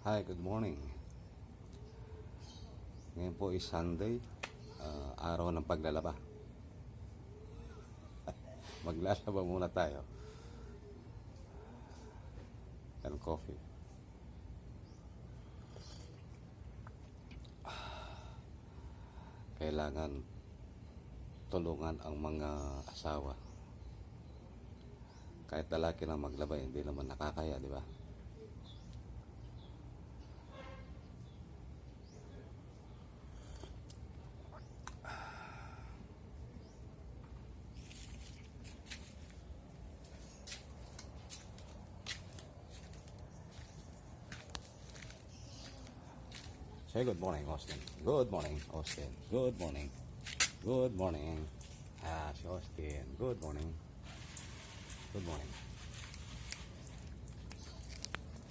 Hi, good morning. Ngayon po is Sunday, araw ng paglalaba. Maglalaba muna tayo. And coffee. Kailangan tulungan ang mga asawa. Kahit lalaki lang maglaba, hindi naman nakakaya, di ba? Say good morning, Austin. Good morning, Austin. Good morning. Good morning. Si Austin. Good morning. Good morning.